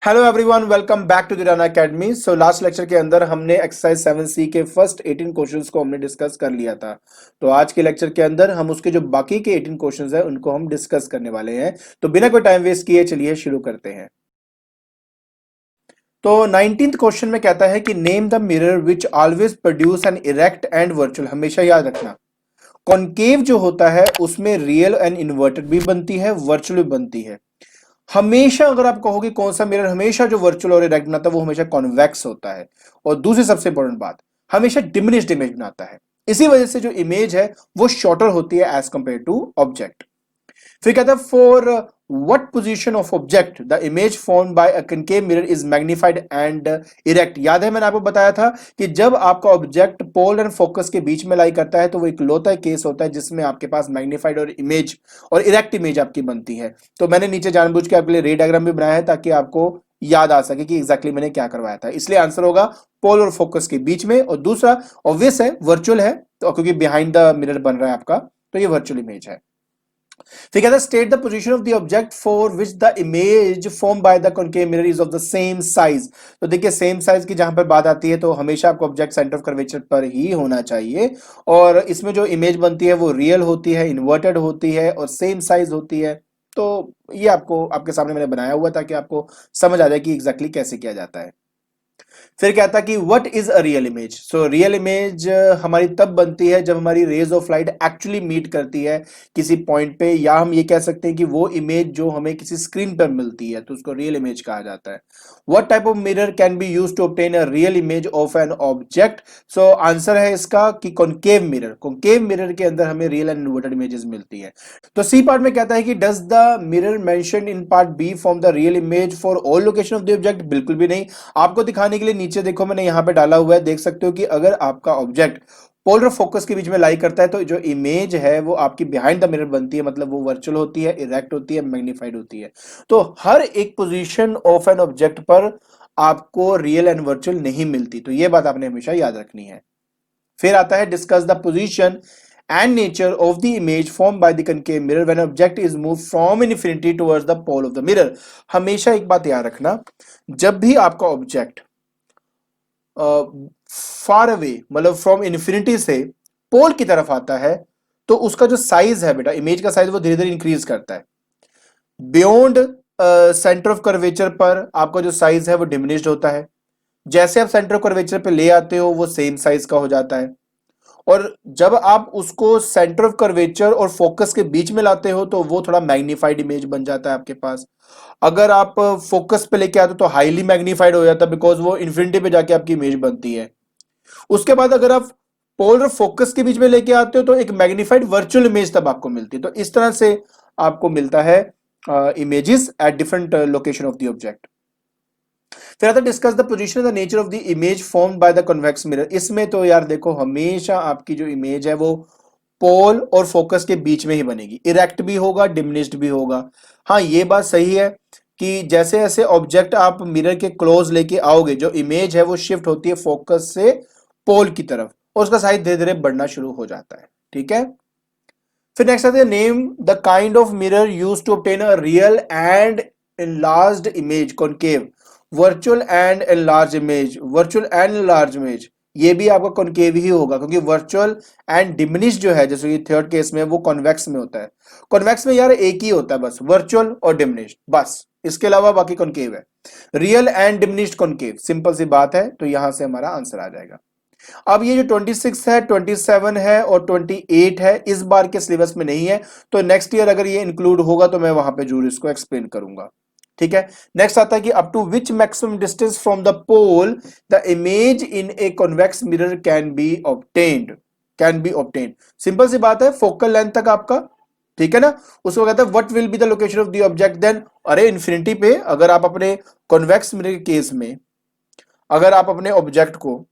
Hello everyone, welcome back to the academy. So last lecture के अंदर हमने exercise 7C के फर्स्ट 18 क्वेश्चंस को हमने डिस्कस कर लिया था। तो आज के लेक्चर के अंदर हम उसके जो बाकी के 18 क्वेश्चंस हैं उनको हम डिस्कस करने वाले हैं। तो बिना कोई टाइम वेस्ट किए चलिए शुरू करते हैं। तो 19th क्वेश्चन में कहता है कि name the mirror which always produce an erect and virtual. हमेशा याद रखना, कॉनकेव जो होता है उसमें रियल एंड इन्वर्टेड भी बनती है, वर्चुअल भी बनती है। हमेशा अगर आप कहोगे कौन सा मिरर हमेशा जो वर्चुअल और इरेक्ट बनाता है वो हमेशा कॉन्वेक्स होता है। और दूसरी सबसे इंपॉर्टेंट बात, हमेशा डिमिनिश्ड इमेज बनाता है। इसी वजह से जो इमेज है वो शॉर्टर होती है एज कंपेयर टू ऑब्जेक्ट। फिर कहता है for what position of object the image formed by a concave mirror is magnified and erect. याद है मैंने आपको बताया था कि जब आपका ऑब्जेक्ट पोल एंड फोकस के बीच में लाई करता है तो वो एक लौता केस होता है जिसमें आपके पास मैग्नीफाइड और इमेज और इरेक्ट इमेज आपकी बनती है। तो मैंने नीचे जानबूझ के आपके लिए रे डायग्राम भी बनाया है ताकि आपको याद आ सके कि एग्जैक्टली मैंने क्या करवाया था। इसलिए आंसर होगा पोल और फोकस के बीच में। और दूसरा ऑब्वियस है, वर्चुअल है, तो क्योंकि बिहाइंड द मिरर बन रहा है आपका, तो ये वर्चुअल इमेज है। फिर कहता है state the position of the object for which the image form by the concave mirror is of the same size. तो देखिए सेम साइज की जहां पर बात आती है तो हमेशा आपको ऑब्जेक्ट सेंटर ऑफ कर्वेचर पर ही होना चाहिए। और इसमें जो इमेज बनती है वो रियल होती है, इन्वर्टेड होती है और सेम साइज होती है। तो ये आपको आपके सामने मैंने बनाया हुआ ताकि आपको समझ आ जाए कि एग्जैक्टली कैसे किया जाता है। फिर कहता कि what is a real image. So real image हमारी तब बनती है जब हमारी rays of light actually meet करती है किसी पॉइंट पे, या हम ये कह सकते हैं कि वो इमेज जो हमें किसी स्क्रीन पर मिलती है तो उसको रियल इमेज कहा जाता है। What type of mirror can be used to obtain a real image of an object. So answer है इसका कि कॉनकेव मिरर। कॉनकेव मिरर के अंदर हमें रियल एंड इन्वर्टेड इमेजेस मिलती है। तो सी पार्ट में कहता है कि does the mirror mention in part B form the real image for all location of the object. बिल्कुल भी नहीं। आपको दिखाने के लिए नीचे देखो मैंने यहां पे डाला हुआ है, देख सकते हो कि अगर आपका ऑब्जेक्ट पोलर फोकस के बीच में लाई करता है तो जो इमेज है वो आपकी बिहाइंड द मिरर बनती है, मतलब वो वर्चुअल होती है, इरेक्ट होती है, मैग्नीफाइड होती है। तो हर एक पोजीशन ऑफ एन ऑब्जेक्ट पर आपको रियल एंड वर्चुअल नहीं मिलती, तो ये बात आपने हमेशा याद रखनी है। फिर आता है discuss the position and nature of the image formed by the concave mirror when object is moved from infinity towards the pole of the mirror। हमेशा एक बात याद रखना, जब भी आपका ऑब्जेक्ट फार अवे मतलब फ्रॉम इन्फिनिटी से पोल की तरफ आता है तो उसका जो साइज है बेटा, इमेज का साइज, वो धीरे धीरे इंक्रीज करता है। बियॉन्ड सेंटर ऑफ कर्वेचर पर आपका जो साइज है वो डिमिनिश्ड होता है। जैसे आप सेंटर ऑफ कर्वेचर पे ले आते हो वो सेम साइज का हो जाता है। और जब आप उसको सेंटर ऑफ कर्वेचर और फोकस के बीच में लाते हो तो वो थोड़ा मैग्नीफाइड इमेज बन जाता है आपके पास। अगर आप फोकस पे लेके आते हो तो हाईली मैग्नीफाइड हो जाता है, बिकॉज वो इन्फिनिटी पे जाके आपकी इमेज बनती है। उसके बाद अगर आप पोलर फोकस के बीच में लेके आते हो तो एक मैग्नीफाइड वर्चुअल इमेज तब आपको मिलती है। तो इस तरह से आपको मिलता है images at different location of the object. फिर आता है discuss the position the nature of the image formed by the convex mirror. इसमें तो यार देखो हमेशा आपकी जो इमेज है वो पोल और फोकस के बीच में ही बनेगी, इरेक्ट भी होगा, डिमिनिश्ड भी होगा। हाँ ये बात सही है कि जैसे जैसे ऑब्जेक्ट आप मिरर के क्लोज लेके आओगे जो इमेज है वो शिफ्ट होती है फोकस से पोल की तरफ और उसका साइज धीरे धीरे बढ़ना शुरू हो जाता है। ठीक है। फिर नेक्स्ट आते हैं name the kind of mirror used to obtain a real and enlarged image concave. Virtual and enlarged image, virtual and enlarged image, ये भी आपका कॉनकेव ही होगा क्योंकि वर्चुअल एंड डिमिनिश जो है जैसे कि थर्ड केस में वो कॉन्वेक्स में होता है। कॉन्वेक्स में यार एक ही होता है बस, वर्चुअल और डिमिनिश, बस इसके अलावा बाकी कॉनकेव है। Real and diminished concave, simple सी बात है, तो यहां से हमारा आंसर आ जाएगा। अब ये जो 26 है, 27 है और 28 है इस बार के सिलेबस में नहीं है, तो नेक्स्ट ईयर अगर ये इंक्लूड होगा तो मैं वहां पे जरूर इसको एक्सप्लेन करूंगा। ठीक है। नेक्स्ट आता है कि up to which maximum distance from the pole the image in a convex mirror can be obtained. Can be obtained, simple सी बात है, फोकल लेंथ तक आपका, ठीक है ना। उसको कहता है what will be the location of the object then. अरे इन्फिनिटी पे अगर आप अपने कॉन्वेक्स मिरर के केस में अगर आप अपने ऑब्जेक्ट को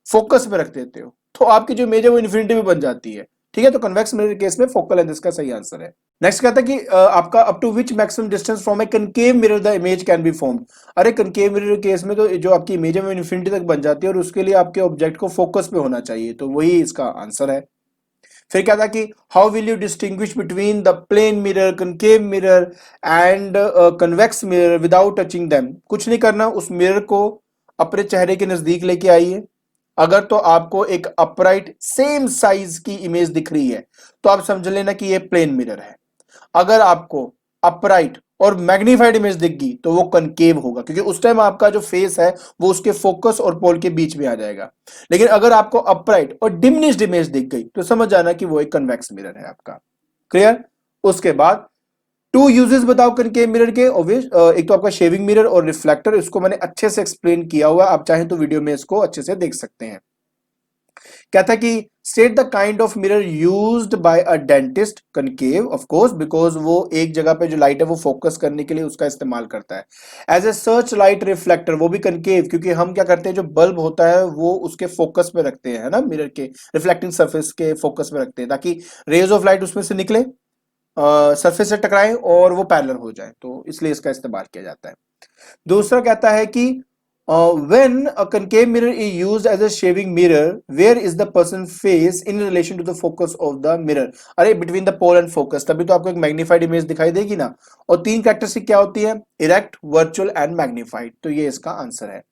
फोकस में रख देते हो तो आपकी जो इमेज है वो इन्फिनिटी में बन जाती है। ठीक है। तो कन्वेक्स मिरर केस में फोकल लेंथ इसका सही आंसर है। नेक्स्ट कहता है कि आपका up to which maximum distance from a concave mirror the image can be formed. अरे कनकेव मिरर केस में तो जो आपकी इमेज है वो इन्फिनिटी तक बन जाती है और उसके लिए आपके ऑब्जेक्ट को फोकस पे होना चाहिए, तो वही इसका आंसर है। फिर क्या था कि how will you distinguish between the plane mirror, concave mirror and convex mirror without touching them. कुछ नहीं करना, उस मिरर को अपने चेहरे के नजदीक लेके आइए। अगर तो आपको एक अपराइट सेम साइज की इमेज दिख रही है तो आप समझ लेना कि ये प्लेन मिरर है। अगर आपको अपराइट और मैग्नीफाइड इमेज दिख गई तो वो कनकेव होगा, क्योंकि उस टाइम आपका जो फेस है वो उसके फोकस और पोल के बीच में आ जाएगा। लेकिन अगर आपको अपराइट और डिमिनिश्ड इमेज दिख गई तो समझ जाना कि वो एक कन्वेक्स मिरर है आपका। क्लियर? उसके बाद टू यूजेस बताओ कनकेव मिरर के। ऑब्वियस एक तो आपका शेविंग मिरर और रिफ्लेक्टर, इसको मैंने अच्छे से एक्सप्लेन किया हुआ, आप चाहें तो वीडियो में इसको अच्छे से देख सकते हैं। क्या था कि state the kind of mirror used by a dentist. Concave of course, because वो एक जगह पे जो लाइट है वो फोकस करने के लिए उसका इस्तेमाल करता है। As a search light reflector, वो भी कनकेव, क्योंकि हम क्या करते हैं जो बल्ब होता है वो उसके फोकस पे रखते हैं, है ना, मिरर के रिफ्लेक्टिंग सरफेस के फोकस पे रखते हैं ताकि रेज ऑफ लाइट उसमें से निकले, सरफेस से टकराए और वो पैरेलल हो जाए, तो इसलिए इसका इस्तेमाल किया जाता है। दूसरा कहता है कि when a concave mirror is used as a shaving mirror, where is the person face in relation to the focus of the mirror? अरे between the pole and focus, तभी तो आपको एक मैग्नीफाइड इमेज दिखाई देगी ना। और तीन कैरेक्टरिस्टिक क्या होती है? Erect, virtual and magnified. तो ये इसका आंसर है।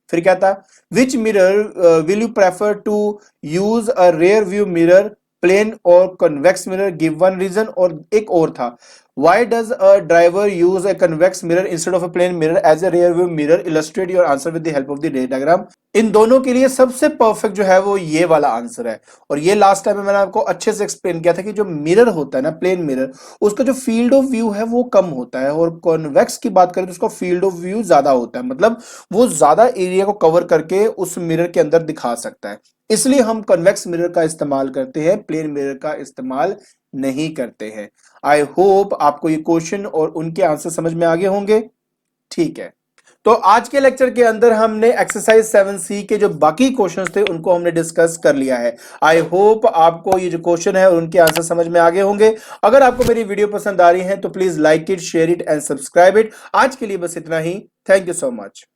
फिर क्या था? Which mirror will you prefer to use a rear view mirror, plane और convex mirror, give one reason. और एक और था, why does a driver use a convex mirror instead of a plane mirror as a rear view mirror? Illustrate your answer with the help of the diagram. इन दोनों के लिए सबसे perfect जो है वो ये वाला आंसर है। और ये लास्ट टाइम में मैंने आपको अच्छे से एक्सप्लेन किया था कि जो मिरर होता है ना, प्लेन मिरर, उसका जो फील्ड ऑफ व्यू है वो कम होता है, और कॉन्वेक्स की बात करें तो उसका फील्ड ऑफ व्यू ज्यादा होता है, मतलब वो ज्यादा एरिया को कवर करके उस मिरर के अंदर दिखा सकता है। इसलिए हम कन्वेक्स मिरर का इस्तेमाल करते हैं, प्लेन मिरर का इस्तेमाल नहीं करते हैं। आई होप आपको ये क्वेश्चन और उनके आंसर समझ में आ गए होंगे। ठीक है, तो आज के लेक्चर के अंदर हमने एक्सरसाइज 7C के जो बाकी क्वेश्चंस थे उनको हमने डिस्कस कर लिया है। आई होप आपको ये जो क्वेश्चन है और उनके आंसर समझ में आ गए होंगे। अगर आपको मेरी वीडियो पसंद आ रही है तो please like it, share it and subscribe it. आज के लिए बस इतना ही। Thank you so much.